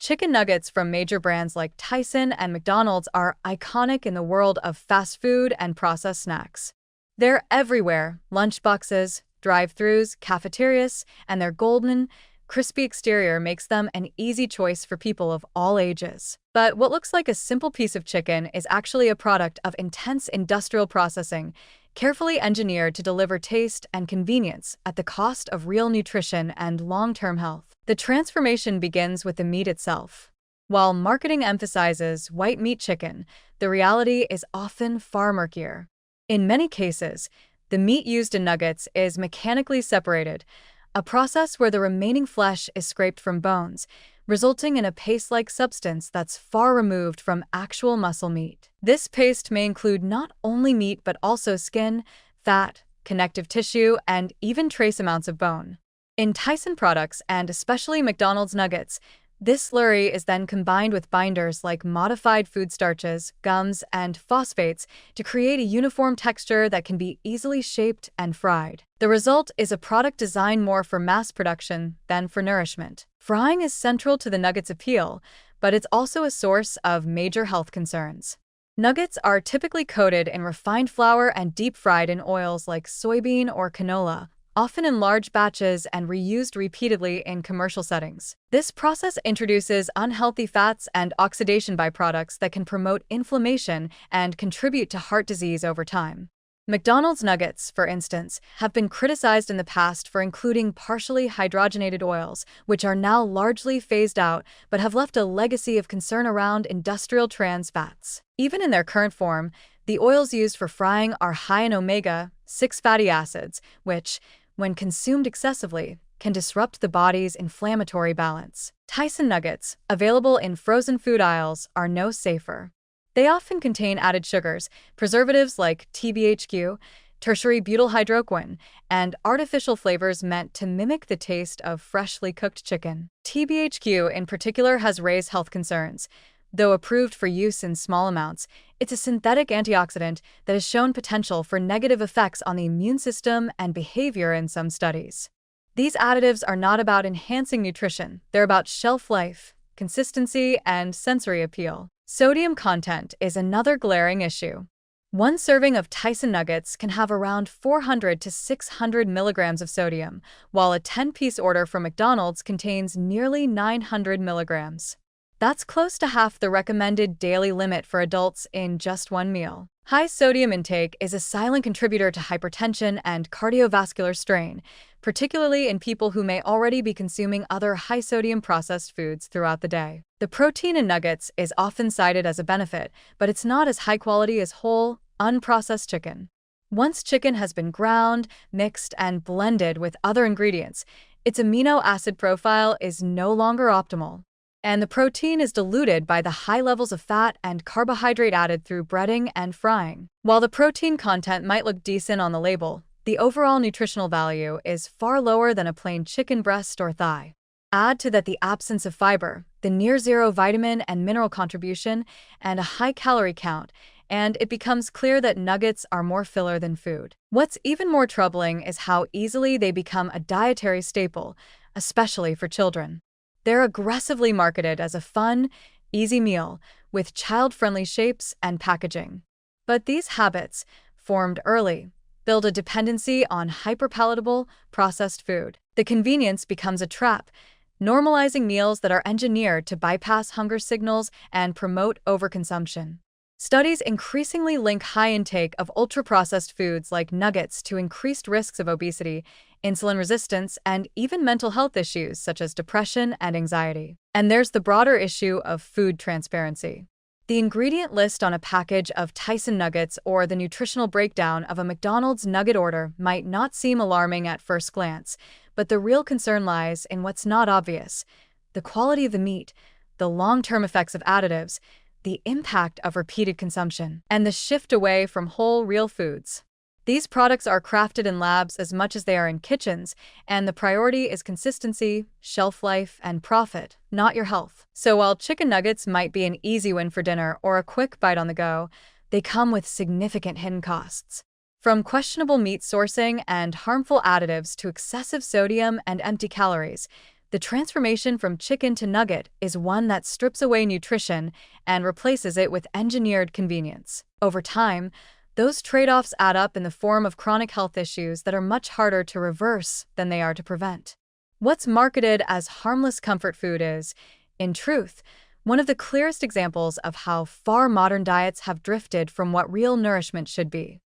Chicken nuggets from major brands like Tyson and McDonald's are iconic in the world of fast food and processed snacks. They're everywhere: lunchboxes, drive-thrus, cafeterias, and their golden, crispy exterior makes them an easy choice for people of all ages. But what looks like a simple piece of chicken is actually a product of intense industrial processing, carefully engineered to deliver taste and convenience at the cost of real nutrition and long-term health. The transformation begins with the meat itself. While marketing emphasizes white meat chicken, the reality is often far murkier. In many cases, the meat used in nuggets is mechanically separated, a process where the remaining flesh is scraped from bones, resulting in a paste-like substance that's far removed from actual muscle meat. This paste may include not only meat but also skin, fat, connective tissue, and even trace amounts of bone. In Tyson products, and especially McDonald's nuggets, this slurry is then combined with binders like modified food starches, gums, and phosphates to create a uniform texture that can be easily shaped and fried. The result is a product designed more for mass production than for nourishment. Frying is central to the nuggets' appeal, but it's also a source of major health concerns. Nuggets are typically coated in refined flour and deep-fried in oils like soybean or canola, often in large batches and reused repeatedly in commercial settings. This process introduces unhealthy fats and oxidation byproducts that can promote inflammation and contribute to heart disease over time. McDonald's nuggets, for instance, have been criticized in the past for including partially hydrogenated oils, which are now largely phased out but have left a legacy of concern around industrial trans fats. Even in their current form, the oils used for frying are high in omega-6 fatty acids, which, when consumed excessively, can disrupt the body's inflammatory balance. Tyson nuggets, available in frozen food aisles, are no safer. They often contain added sugars, preservatives like TBHQ, tertiary butyl hydroquin, and artificial flavors meant to mimic the taste of freshly cooked chicken. TBHQ in particular has raised health concerns. Though approved for use in small amounts, it's a synthetic antioxidant that has shown potential for negative effects on the immune system and behavior in some studies. These additives are not about enhancing nutrition, they're about shelf life, consistency, and sensory appeal. Sodium content is another glaring issue. One serving of Tyson nuggets can have around 400 to 600 milligrams of sodium, while a 10-piece order from McDonald's contains nearly 900 milligrams. That's close to half the recommended daily limit for adults in just one meal. High sodium intake is a silent contributor to hypertension and cardiovascular strain, particularly in people who may already be consuming other high-sodium processed foods throughout the day. The protein in nuggets is often cited as a benefit, but it's not as high quality as whole, unprocessed chicken. Once chicken has been ground, mixed, and blended with other ingredients, its amino acid profile is no longer optimal, and the protein is diluted by the high levels of fat and carbohydrate added through breading and frying. While the protein content might look decent on the label, the overall nutritional value is far lower than a plain chicken breast or thigh. Add to that the absence of fiber, the near-zero vitamin and mineral contribution, and a high calorie count, and it becomes clear that nuggets are more filler than food. What's even more troubling is how easily they become a dietary staple, especially for children. They're aggressively marketed as a fun, easy meal with child-friendly shapes and packaging. But these habits, formed early, build a dependency on hyperpalatable, processed food. The convenience becomes a trap, normalizing meals that are engineered to bypass hunger signals and promote overconsumption. Studies increasingly link high intake of ultra-processed foods like nuggets to increased risks of obesity, insulin resistance, and even mental health issues such as depression and anxiety. And there's the broader issue of food transparency. The ingredient list on a package of Tyson nuggets or the nutritional breakdown of a McDonald's nugget order might not seem alarming at first glance, but the real concern lies in what's not obvious: the quality of the meat, the long-term effects of additives, the impact of repeated consumption, and the shift away from whole, real foods. These products are crafted in labs as much as they are in kitchens, and the priority is consistency, shelf life, and profit, not your health. So while chicken nuggets might be an easy win for dinner or a quick bite on the go, they come with significant hidden costs. From questionable meat sourcing and harmful additives to excessive sodium and empty calories, The transformation from chicken to nugget is one that strips away nutrition and replaces it with engineered convenience. Over time, those trade-offs add up in the form of chronic health issues that are much harder to reverse than they are to prevent. What's marketed as harmless comfort food is, in truth, one of the clearest examples of how far modern diets have drifted from what real nourishment should be.